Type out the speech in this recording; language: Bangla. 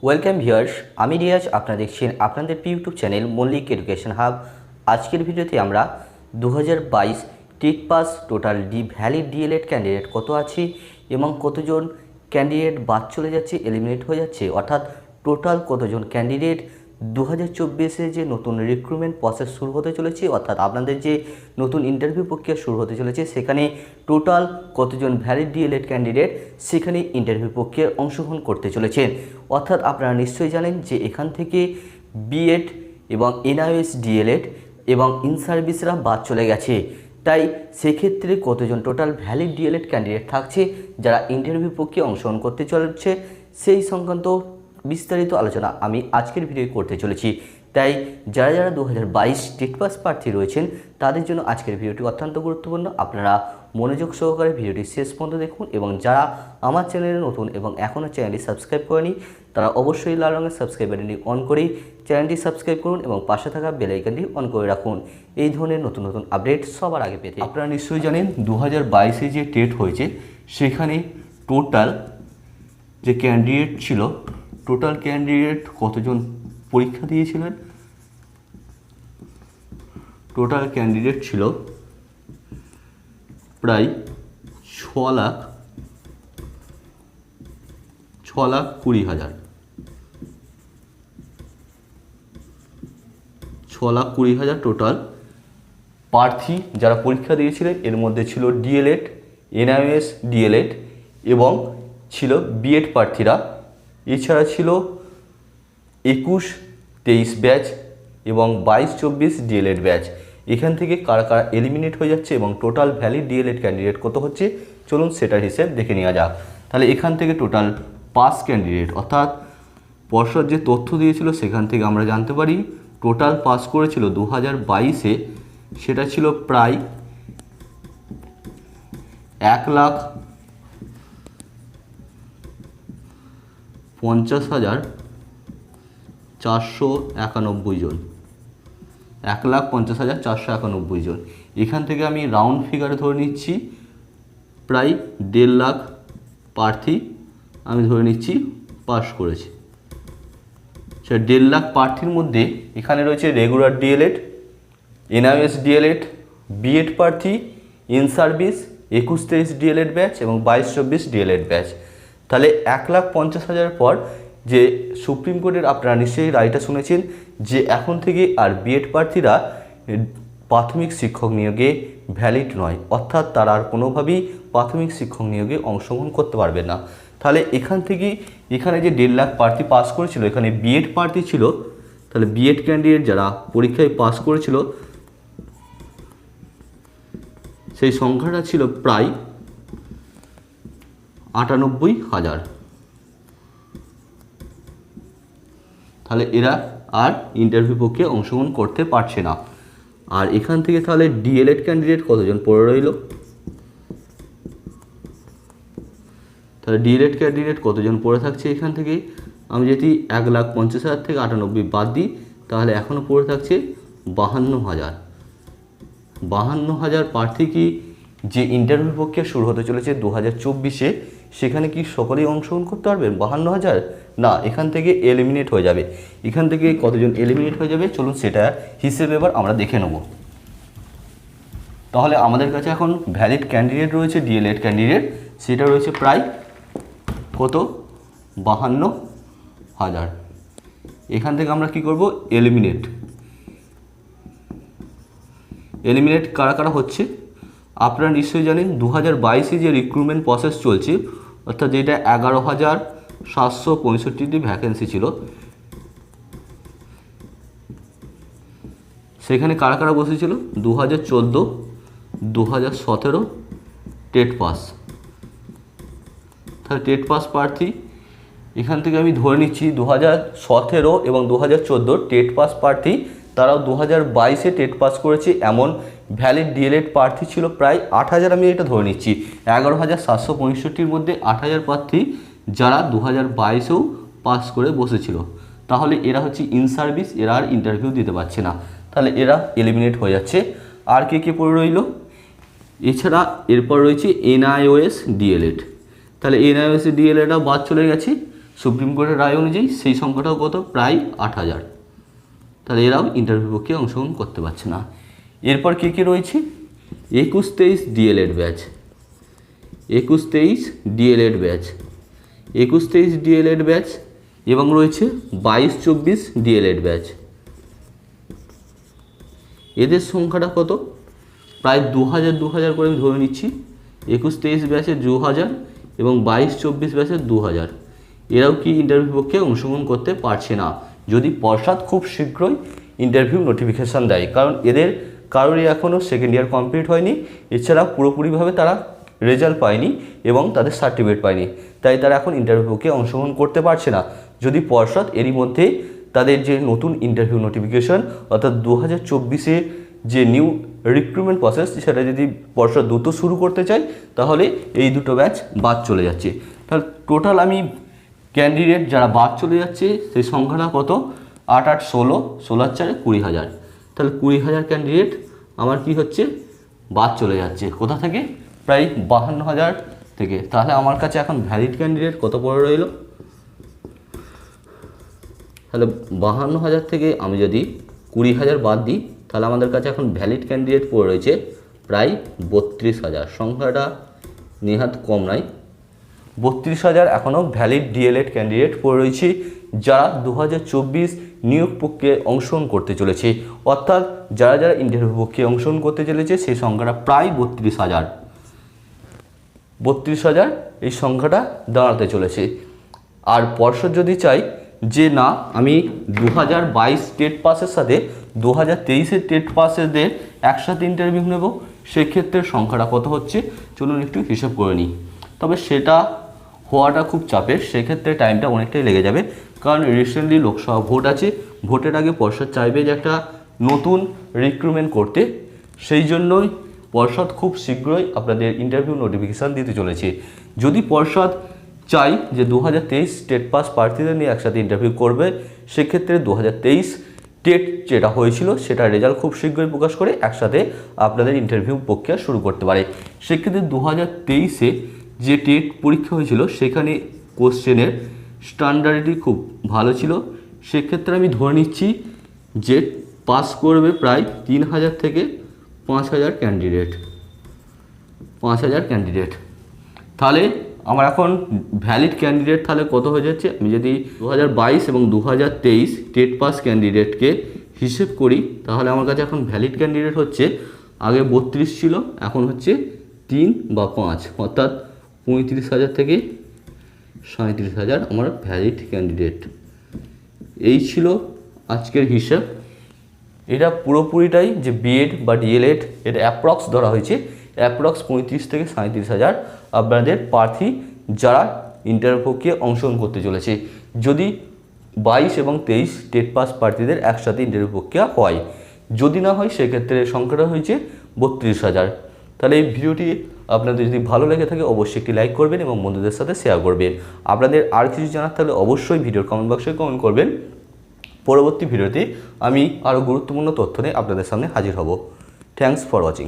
ওয়েলকাম ভিউয়ার্স, আমি রিয়াজ। আপনারা দেখছেন আপনাদের YouTube channel Mallick education hub. আজকের ভিডিওতে আমরা 2022 TET pass total valid D El Ed candidate কত আছে এবং কতজন ক্যান্ডিডেট বাদ চলে যাচ্ছে, এলিমিনেট হয়ে যাচ্ছে, অর্থাৎ টোটাল কতজন ক্যান্ডিডেট 2024-এ যে নতুন রিক্রুটমেন্ট প্রসেস শুরু হতে চলেছে, অর্থাৎ আপনাদের যে নতুন ইন্টারভিউ প্রক্রিয়া শুরু হতে চলেছে, সেখানে টোটাল কতজন ভ্যালিড ডিএলএড ক্যান্ডিডেট সেখানে ইন্টারভিউ প্রক্রিয়ায় অংশগ্রহণ করতে চলেছেন। অর্থাৎ আপনারা নিশ্চয়ই জানেন যে এখান থেকে বিএড এবং এনআইওএস ডিএলএড এবং ইন সার্ভিসরা বাদ চলে গেছে। তাই সেক্ষেত্রে কতজন টোটাল ভ্যালিড ডিএলএড ক্যান্ডিডেট থাকছে যারা ইন্টারভিউ প্রক্রিয়ায় অংশগ্রহণ করতে চলেছে, সেই সংক্রান্ত বিস্তারিত আলোচনা আমি আজকের ভিডিও করতে চলেছি। তাই যারা যারা 2022 টেট পাস প্রার্থী রয়েছেন তাদের জন্য আজকের ভিডিওটি অত্যন্ত গুরুত্বপূর্ণ। আপনারা মনোযোগ সহকারে ভিডিওটি শেষ পর্যন্ত দেখুন এবং যারা আমার চ্যানেলে নতুন এবং এখনও চ্যানেলটি সাবস্ক্রাইব করেনি তারা অবশ্যই লাল রঙের সাবস্ক্রাইব বাটনটি অন করেই চ্যানেলটি সাবস্ক্রাইব করুন এবং পাশে থাকা বেল আইকনটি অন করে রাখুন এই ধরনের নতুন নতুন আপডেট সবার আগে পেতে। আপনারা নিশ্চয়ই জানেন 2022-এ যে টেট হয়েছে সেখানে টোটাল যে ক্যান্ডিডেট ছিল, টোটাল ক্যান্ডিডেট কতজন পরীক্ষা দিয়েছিলেন? টোটাল ক্যান্ডিডেট ছিল প্রায় 6,20,000 টোটাল প্রার্থী যারা পরীক্ষা দিয়েছিলেন। এর মধ্যে ছিল ডিএলএড, এনআইওএস ডিএলএড এবং ছিল বিএড প্রার্থীরা। এছাড়া ছিল 21-23 ব্যাচ এবং 22-24 ডিএলএড ব্যাচ। এখান থেকে কারা কারা এলিমিনেট হয়ে যাচ্ছে এবং টোটাল ভ্যালিড ডিএলএড ক্যান্ডিডেট কত হচ্ছে চলুন সেটার হিসেব দেখে নেওয়া যাক। তাহলে এখান থেকে টোটাল পাস ক্যান্ডিডেট, অর্থাৎ পর্ষদ যে তথ্য দিয়েছিল সেখান থেকে আমরা জানতে পারি টোটাল পাস করেছিল 2022-এ সেটা ছিল প্রায় 1,50,491 জন, 1,50,491 জন। এখান থেকে আমি রাউন্ড ফিগারে ধরে নিচ্ছি প্রায় 1.5 লাখ প্রার্থী আমি ধরে নিচ্ছি পাস করেছে। সে 1.5 লাখ প্রার্থীর মধ্যে এখানে রয়েছে regular D El Ed, NIOS D El Ed, B Ed প্রার্থী, ইন সার্ভিস, 21-23 ডিএলএড ব্যাচ এবং 22-24 ডিএলএড ব্যাচ। তাহলে 1,50,000 পর যে সুপ্রিম কোর্টের আপনারা নিশ্চয়ই রায়টা শুনেছেন যে এখন থেকে আর বিএড প্রার্থীরা প্রাথমিক শিক্ষক নিয়োগে ভ্যালিড নয়, অর্থাৎ তারা আর কোনোভাবেই প্রাথমিক শিক্ষক নিয়োগে অংশগ্রহণ করতে পারবে না। তাহলে এখান থেকে এখানে যে 1.5 লাখ প্রার্থী পাস করেছিল, এখানে বিএড প্রার্থী ছিল, তাহলে বিএড ক্যান্ডিডেট যারা পরীক্ষায় পাস করেছিল সেই সংখ্যাটা ছিল প্রায় 98,000। তাহলে এরা আর ইন্টারভিউ প্রক্রিয়ায় অংশগ্রহণ করতে পারছে না। আর এখান থেকে তাহলে ডিএলএড ক্যান্ডিডেট কতজন পড়ে রইল? তাহলে ডিএলএড ক্যান্ডিডেট কতজন পড়ে থাকছে? এখান থেকে আমি যদি 1,50,000 থেকে 98 বাদ দিই তাহলে এখনও পড়ে থাকছে 52,000। 52,000 প্রার্থী কি যে ইন্টারভিউ প্রক্রিয়া শুরু হতে চলেছে 2024-এ সেখানে কি সকলেই অংশগ্রহণ করতে পারবেন? 52,000 না, এখান থেকে এলিমিনেট হয়ে যাবে। এখান থেকে কতজন এলিমিনেট হয়ে যাবে চলুন সেটা হিসেবে এবার আমরা দেখে নেব। তাহলে আমাদের কাছে এখন ভ্যালিড ক্যান্ডিডেট রয়েছে, ডিএলএড ক্যান্ডিডেট, সেটা রয়েছে প্রায় কত? 52,000। এখান থেকে আমরা কি করব? এলিমিনেট কারা কারা হচ্ছে আপনারা নিশ্চয়ই জানেন। 2022-এ যে রিক্রুটমেন্ট প্রসেস চলছে, অর্থাৎ যেটা 11,765টি ভ্যাকেন্সি ছিল, সেখানে কারা কারা বসেছিল? 2014, 2017 টেট পাস। তাহলে টেট পাস প্রার্থী এখান থেকে আমি ধরে নিচ্ছি 2017 এবং 2014 টেট পাস প্রার্থী তারাও 2022-এ টেট পাস করেছে এমন ভ্যালিড ডিএলএড প্রার্থী ছিল প্রায় 8,000। আমি এটা ধরে নিচ্ছি 11,765-র মধ্যে 8,000 প্রার্থী যারা 2022-এও পাস করে বসেছিল। তাহলে এরা হচ্ছে ইন সার্ভিস, এরা আর ইন্টারভিউ দিতে পারছে না, তাহলে এরা এলিমিনেট হয়ে যাচ্ছে। আর কে পড়ে রইল? এছাড়া এরপর রয়েছে এনআইওএস ডিএলএড। তাহলে এনআইওএস ডিএলএডও বাদ চলে গেছে। সুপ্রিম কোর্টের রায় অনুযায়ী সেই সংখ্যাটাও কত, প্রায় 8,000। তাহলে এরাও ইন্টারভিউ প্রক্রিয়ায় অংশগ্রহণ করতে পারছে না। এরপর কী কী রয়েছে, 21-23 D El Ed batch, 21-23 D El Ed batch, 21-23 D El Ed batch এবং রয়েছে 22-24 ডিএলএড ব্যাচ। এদের সংখ্যাটা কত, প্রায় 2,000 করে আমি ধরে নিচ্ছি। 21-23 ব্যাচে 2,000 এবং 22-24 ব্যাচে 2,000। এরাও কি ইন্টারভিউ প্রক্রিয়ায় অংশগ্রহণ করতে পারছে না, যদি পর্ষদ খুব শীঘ্রই ইন্টারভিউ নোটিফিকেশান দেয়। কারণ এদের কারোরই এখনও সেকেন্ড ইয়ার কমপ্লিট হয়নি, এছাড়া পুরোপুরিভাবে তারা রেজাল্ট পায়নি এবং তাদের সার্টিফিকেট পায়নি, তাই তারা এখন ইন্টারভিউ প্রক্রিয়ায় অংশগ্রহণ করতে পারছে না। যদি পর্ষদ এরই মধ্যে তাদের যে নতুন ইন্টারভিউ নোটিফিকেশন অর্থাৎ 2024-এ যে নিউ রিক্রুটমেন্ট প্রসেস সেটা যদি পর্ষদ দ্রুত শুরু করতে চায়, তাহলে এই দুটো ব্যাচ বাদ চলে যাচ্ছে। তাহলে টোটাল আমি ক্যান্ডিডেট যারা বাদ চলে যাচ্ছে সেই সংখ্যাটা কত, 8 8 16, 16 4 20,000। তাহলে 20,000 ক্যান্ডিডেট আমার কি হচ্ছে, বাদ চলে যাচ্ছে। কোথা থেকে, প্রায় 52,000 থেকে। তাহলে আমার কাছে এখন ভ্যালিড ক্যান্ডিডেট কত পড়ে রইল, তাহলে 52,000 থেকে আমি যদি 20,000 বাদ দিই, তাহলে আমাদের কাছে এখন ভ্যালিড ক্যান্ডিডেট পড়ে রয়েছে প্রায় 32,000। সংখ্যাটা নেহাত কম নয়। 32,000 এখনও ভ্যালিড ডিএলএড ক্যান্ডিডেট পড়ে রয়েছে, যারা 2024 নিয়োগ প্রক্রিয়ায় অংশগ্রহণ করতে চলেছে। অর্থাৎ যারা যারা ইন্টারভিউ প্রক্রিয়ায় অংশগ্রহণ করতে চলেছে সেই সংখ্যাটা প্রায় 32,000। 32,000 এই সংখ্যাটা দাঁড়াতে চলেছে। আর পর্ষদ যদি চাই যে না, আমি 2022 টেট পাসের সাথে 2023-এর টেট পাসেদের একসাথে ইন্টারভিউ নেব, সেক্ষেত্রে সংখ্যাটা কত হচ্ছে চলুন একটু হিসাব করে নিই। তবে সেটা হওয়াটা খুব চাপের, সেক্ষেত্রে টাইমটা অনেকটাই লেগে যাবে। কারণ রিসেন্টলি লোকসভা ভোট আছে, ভোটের আগে পর্ষদ চাইবে যে একটা নতুন রিক্রুটমেন্ট করতে, সেই জন্যই পর্ষদ খুব শীঘ্রই আপনাদের ইন্টারভিউ নোটিফিকেশান দিতে চলেছে। যদি পর্ষদ চাই যে 2023 টেট পাস প্রার্থীদের নিয়ে একসাথে ইন্টারভিউ করবে, সেক্ষেত্রে 2023 টেট যেটা হয়েছিল সেটা রেজাল্ট খুব শীঘ্রই প্রকাশ করে একসাথে আপনাদের ইন্টারভিউ প্রক্রিয়া শুরু করতে পারে। সেক্ষেত্রে 2023-এ যে টেট পরীক্ষা হয়েছিল সেখানে কোশ্চেনের স্ট্যান্ডার্ডটি খুব ভালো ছিল। সেক্ষেত্রে আমি ধরে নিচ্ছি যে পাস করবে প্রায় 3,000 থেকে 5,000 ক্যান্ডিডেট, 5,000 ক্যান্ডিডেট। তাহলে আমার এখন ভ্যালিড ক্যান্ডিডেট তাহলে কত হয়ে যাচ্ছে, আমি যদি 2022 এবং 2023 টেট পাস ক্যান্ডিডেটকে হিসেব করি, তাহলে আমার কাছে এখন ভ্যালিড ক্যান্ডিডেট হচ্ছে, আগে 32 ছিল, এখন হচ্ছে 3 বা 5, অর্থাৎ 35,000 থেকে 37,000 আমার ভ্যালিড ক্যান্ডিডেট। এই ছিল আজকের হিসাব। এটা পুরোপুরিটাই যে বিএড বা ডিএলএড এটা অ্যাপ্রক্স ধরা হয়েছে, অ্যাপ্রক্স 35 থেকে 37,000 আপনাদের প্রার্থী যারা ইন্টারভিউ প্রক্রিয়ায় অংশগ্রহণ করতে চলেছে। যদি 22 এবং 23 টেট পাস প্রার্থীদের একসাথে ইন্টারভিউ প্রক্রিয়া হয়, যদি না হয় সেক্ষেত্রে সংখ্যাটা হয়েছে 32,000। তাহলে এই ভিডিওটি আপনাদের যদি ভালো লেগে থাকে অবশ্যই একটি লাইক করবেন এবং বন্ধুদের সাথে শেয়ার করবেন। আপনাদের আর কিছু জানার থাকলে অবশ্যই ভিডিওর কমেন্ট বক্সে কমেন্ট করবেন। পরবর্তী ভিডিওতে আমি আরও গুরুত্বপূর্ণ তথ্য নিয়ে আপনাদের সামনে হাজির হব। Thanks for watching.